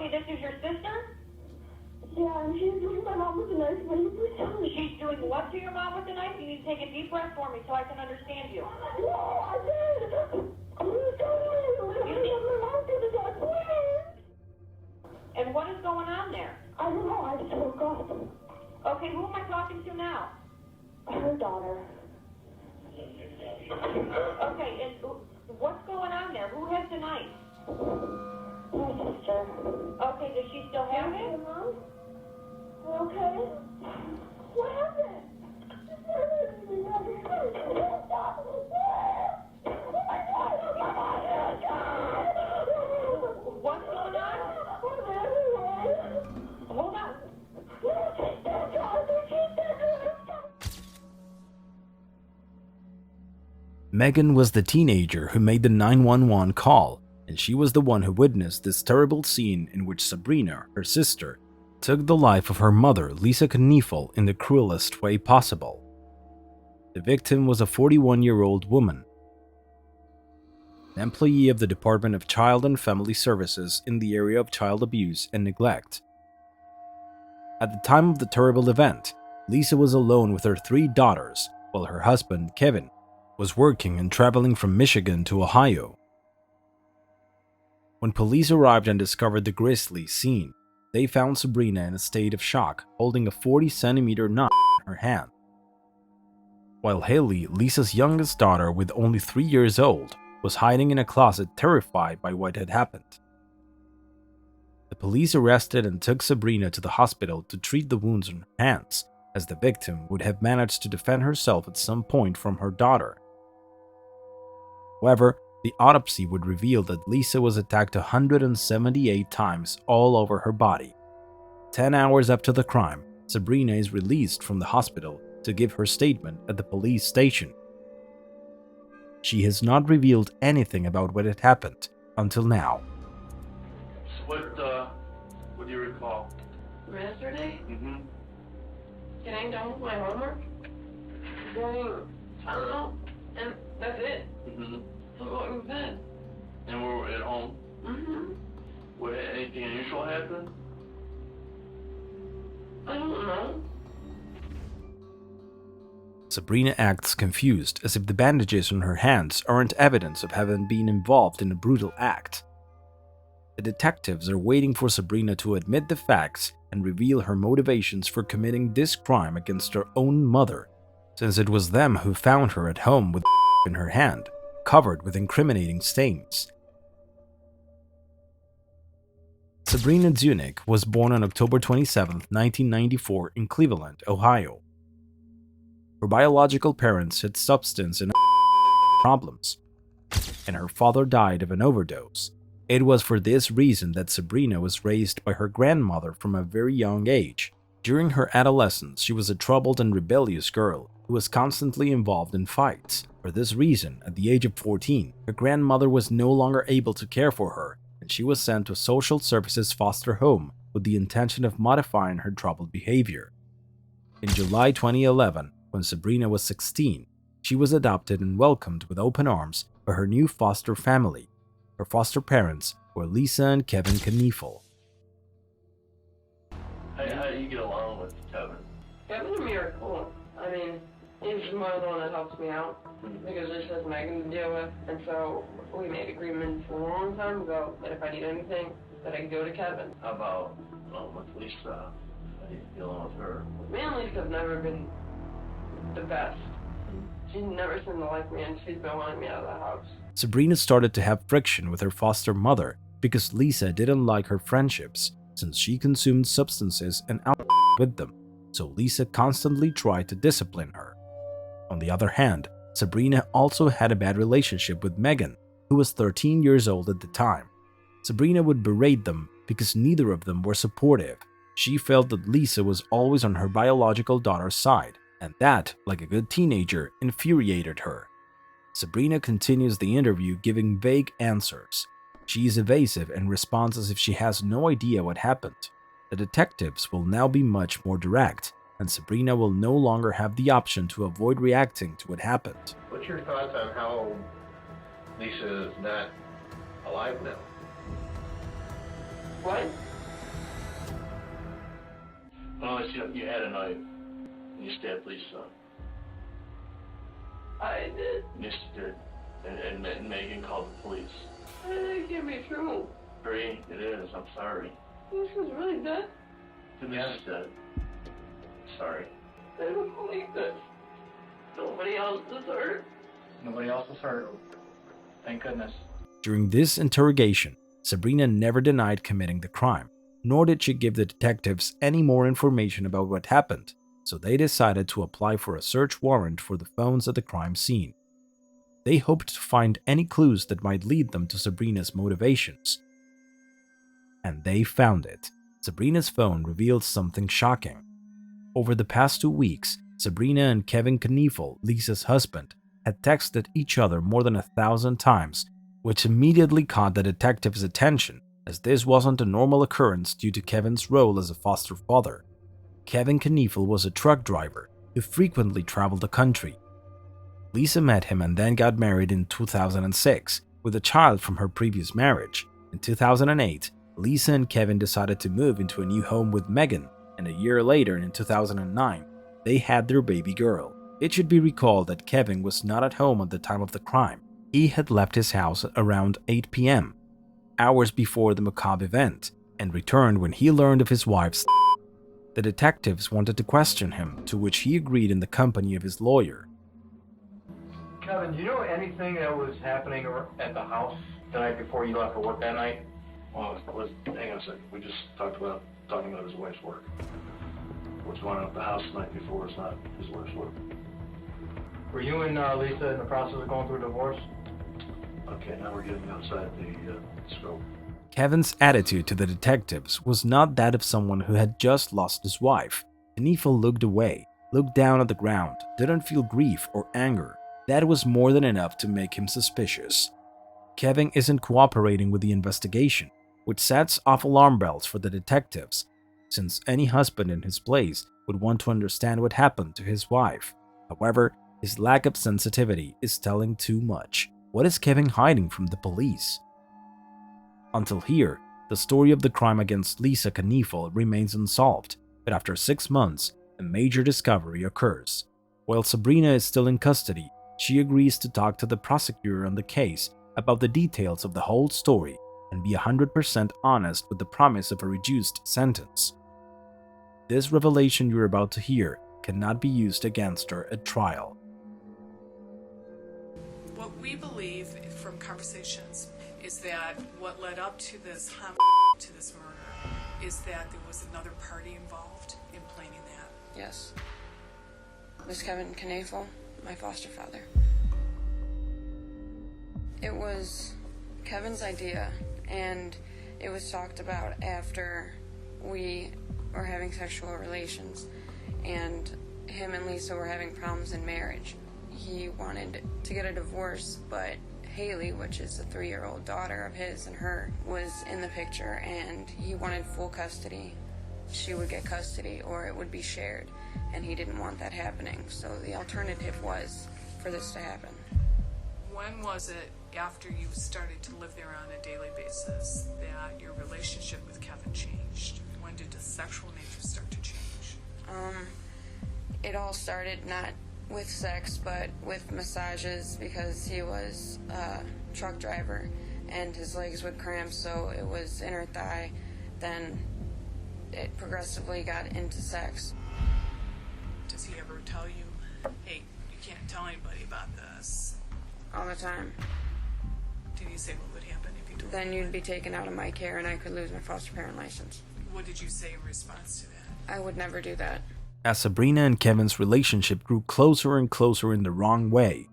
Okay, this is your sister? Yeah, and she's doing my mom with a knife. Will you please tell me? She's doing what to your mom with the knife? You need to take a deep breath for me so I can understand you. No, I did. I'm going to tell you. You did? My mom did it, I please. And what is going on there? I don't know, I just woke up. Okay, who am I talking to now? Her daughter. Okay, and what's going on there? Who has the knife? My sister. Okay, does she still have Hey, it? Mom? You okay? What happened? What's going on? Hold on. Megan was the teenager who made the 911 call, and she was the one who witnessed this terrible scene in which Sabrina, her sister, took the life of her mother, Lisa Kniefel, in the cruelest way possible. The victim was a 41-year-old woman, an employee of the Department of Child and Family Services in the area of child abuse and neglect. At the time of the terrible event, Lisa was alone with her 3 daughters, while her husband, Kevin, was working and traveling from Michigan to Ohio. When police arrived and discovered the grisly scene, they found Sabrina in a state of shock, holding a 40-centimeter knife in her hand. While Haley, Lisa's youngest daughter with only 3 years old, was hiding in a closet terrified by what had happened. The police arrested and took Sabrina to the hospital to treat the wounds on her hands, as the victim would have managed to defend herself at some point from her daughter. However, the autopsy would reveal that Lisa was attacked 178 times all over her body. 10 hours after the crime, Sabrina is released from the hospital to give her statement at the police station. She has not revealed anything about what had happened until now. What do you recall? Yesterday, Mm-hmm. getting done with my homework, going, I don't know, and that's it. Mm-hmm. I'm going to bed. And we were at home. Mm-hmm. What, anything unusual happen? I don't know. Sabrina acts confused, as if the bandages on her hands aren't evidence of having been involved in a brutal act. The detectives are waiting for Sabrina to admit the facts and reveal her motivations for committing this crime against her own mother, since it was them who found her at home with in her hand, covered with incriminating stains. Sabrina Zunich was born on October 27, 1994 in Cleveland, Ohio. Her biological parents had substance and problems, and her father died of an overdose. It was for this reason that Sabrina was raised by her grandmother from a very young age. During her adolescence, she was a troubled and rebellious girl who was constantly involved in fights. For this reason, at the age of 14, her grandmother was no longer able to care for her, and she was sent to a social services foster home with the intention of modifying her troubled behavior. In July 2011, when Sabrina was 16, she was adopted and welcomed with open arms by her new foster family. Her foster parents were Lisa and Kevin Kniefel. How do you get along with Kevin? Kevin's a miracle. I mean, he's more the one that helps me out, because this has Megan to deal with, and so we made agreements a long time ago that if I need anything, that I can go to Kevin. How about with Lisa? How do you dealing with her? Me and Lisa have never been the best. She's never seemed to like me, and she's been wanting me out of the house. Sabrina started to have friction with her foster mother because Lisa didn't like her friendships, since she consumed substances and alcohol with them, so Lisa constantly tried to discipline her. On the other hand, Sabrina also had a bad relationship with Megan, who was 13 years old at the time. Sabrina would berate them because neither of them were supportive. She felt that Lisa was always on her biological daughter's side, and that, like a good teenager, infuriated her. Sabrina continues the interview giving vague answers. She is evasive and responds as if she has no idea what happened. The detectives will now be much more direct, and Sabrina will no longer have the option to avoid reacting to what happened. What's your thoughts on how Lisa is not alive now? What? you had a knife and you stabbed Lisa. I did. Yes, you did. And Megan called the police. That can't be true. Bree, it is. I'm sorry. This is really dead. Denise is dead. Sorry. I don't believe this. Nobody else is hurt. Nobody else was hurt. Thank goodness. During this interrogation, Sabrina never denied committing the crime, nor did she give the detectives any more information about what happened, so they decided to apply for a search warrant for the phones at the crime scene. They hoped to find any clues that might lead them to Sabrina's motivations. And they found it. Sabrina's phone revealed something shocking. Over the past 2 weeks, Sabrina and Kevin Kniefel, Lisa's husband, had texted each other more than 1,000 times, which immediately caught the detectives' attention, as this wasn't a normal occurrence due to Kevin's role as a foster father. Kevin Kniefel was a truck driver who frequently traveled the country. Lisa met him and then got married in 2006, with a child from her previous marriage. In 2008, Lisa and Kevin decided to move into a new home with Megan, and a year later, in 2009, they had their baby girl. It should be recalled that Kevin was not at home at the time of the crime. He had left his house around 8 p.m., hours before the macabre event, and returned when he learned of his wife's. The detectives wanted to question him, to which he agreed in the company of his lawyer. Kevin, do you know anything that was happening at the house the night before you left for work that night? Well, hang on a second. We just talking about his wife's work. What's going on at the house the night before is not his wife's work. Were you and Lisa in the process of going through a divorce? Okay, now we're getting outside the scope. Kevin's attitude to the detectives was not that of someone who had just lost his wife. Kniefel looked away, looked down at the ground, didn't feel grief or anger. That was more than enough to make him suspicious. Kevin isn't cooperating with the investigation, which sets off alarm bells for the detectives, since any husband in his place would want to understand what happened to his wife. However, his lack of sensitivity is telling too much. What is Kevin hiding from the police? Until here, the story of the crime against Lisa Kniefel remains unsolved, but after 6 months, a major discovery occurs. While Sabrina is still in custody, she agrees to talk to the prosecutor on the case about the details of the whole story and be 100% honest with the promise of a reduced sentence. This revelation you're about to hear cannot be used against her at trial. What we believe from conversations is that what led up to this to this murder is that there was another party involved in planning that. Yes. Was Kevin Kniefel my foster father? It was Kevin's idea, and it was talked about after we were having sexual relations, and him and Lisa were having problems in marriage. He wanted to get a divorce, but Haley, which is a 3-year-old daughter of his and her, was in the picture, and he wanted full custody. She would get custody, or it would be shared, and he didn't want that happening. So the alternative was for this to happen. When was it, after you started to live there on a daily basis, that your relationship with Kevin changed? When did the sexual nature start to change? It all started not with sex, but with massages, because he was a truck driver and his legs would cramp, so it was inner thigh. Then it progressively got into sex. Does he ever tell you, hey, you can't tell anybody about this? All the time. Did he say what would happen if you told Then me? you'd be taken out of my care and I could lose my foster parent license. What did you say in response to that? I would never do that. As Sabrina and Kevin's relationship grew closer and closer in the wrong way,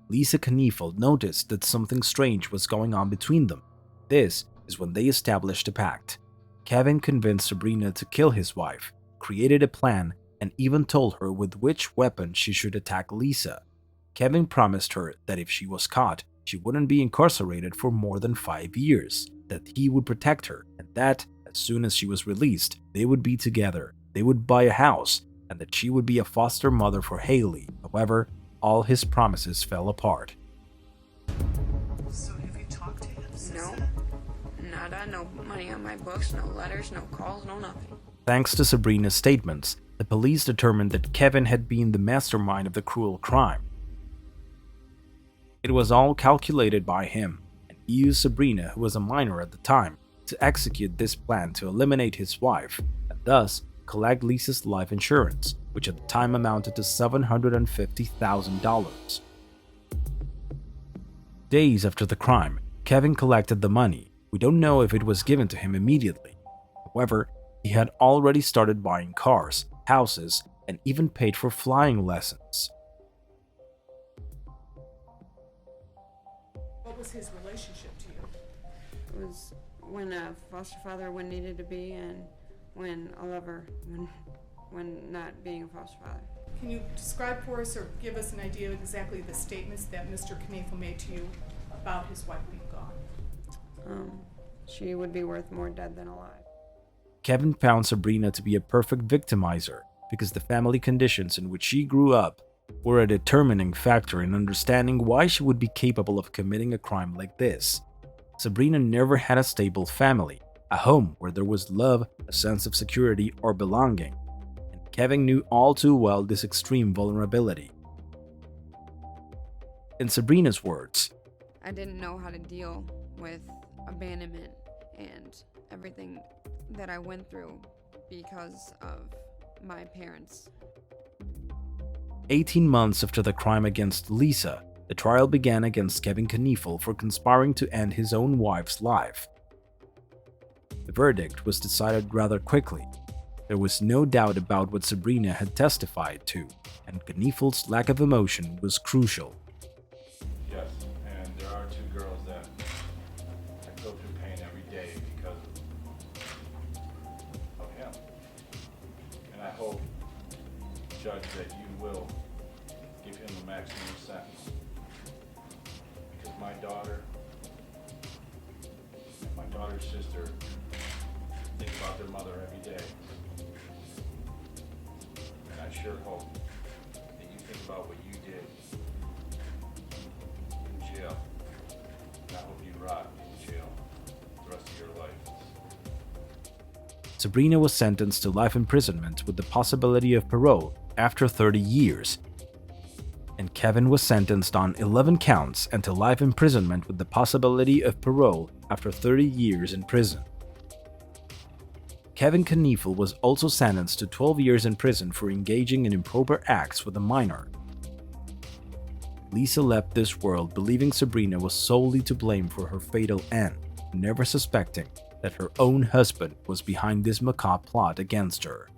Lisa Kniefel noticed that something strange was going on between them. This is when they established a pact. Kevin convinced Sabrina to kill his wife, created a plan, and even told her with which weapon she should attack Lisa. Kevin promised her that if she was caught, she wouldn't be incarcerated for more than 5 years, that he would protect her, and that, as soon as she was released, they would be together, they would buy a house, and that she would be a foster mother for Haley. However, all his promises fell apart. So have you talked to him since No. then? Nada, no money on my books, no letters, no calls, no nothing. Thanks to Sabrina's statements, The police determined that Kevin had been the mastermind of the cruel crime. It was all calculated by him, and he used Sabrina, who was a minor at the time, to execute this plan to eliminate his wife, and thus collect Lisa's life insurance, which at the time amounted to $750,000. Days after the crime, Kevin collected the money. We don't know if it was given to him immediately. However, he had already started buying cars, houses, and even paid for flying lessons. What was his relationship to you? It was when a foster father when needed to be, and when a lover when not being a foster father. Can you describe for us or give us an idea of exactly the statements that Mr. Knaefel made to you about his wife being gone? She would be worth more dead than alive. Kevin found Sabrina to be a perfect victimizer because the family conditions in which she grew up were a determining factor in understanding why she would be capable of committing a crime like this. Sabrina never had a stable family, a home where there was love, a sense of security, or belonging, and Kevin knew all too well this extreme vulnerability. In Sabrina's words, I didn't know how to deal with abandonment and everything that I went through because of my parents. 18 months after the crime against Lisa, the trial began against Kevin Knaefel for conspiring to end his own wife's life. The verdict was decided rather quickly. There was no doubt about what Sabrina had testified to, and Kniefel's lack of emotion was crucial. Yes, and there are two girls that go through pain every day because of him. And I hope, Judge, that you will give him the maximum sentence. Because my daughter and my daughter's sister think about their mother every day. And I sure hope that you think about what you did in jail. And I hope you rot in jail the rest of your life. Sabrina was sentenced to life imprisonment with the possibility of parole after 30 years, and Kevin was sentenced on 11 counts and to life imprisonment with the possibility of parole after 30 years in prison. Kevin Knaefel was also sentenced to 12 years in prison for engaging in improper acts with a minor. Lisa left this world believing Sabrina was solely to blame for her fatal end, never suspecting that her own husband was behind this macabre plot against her.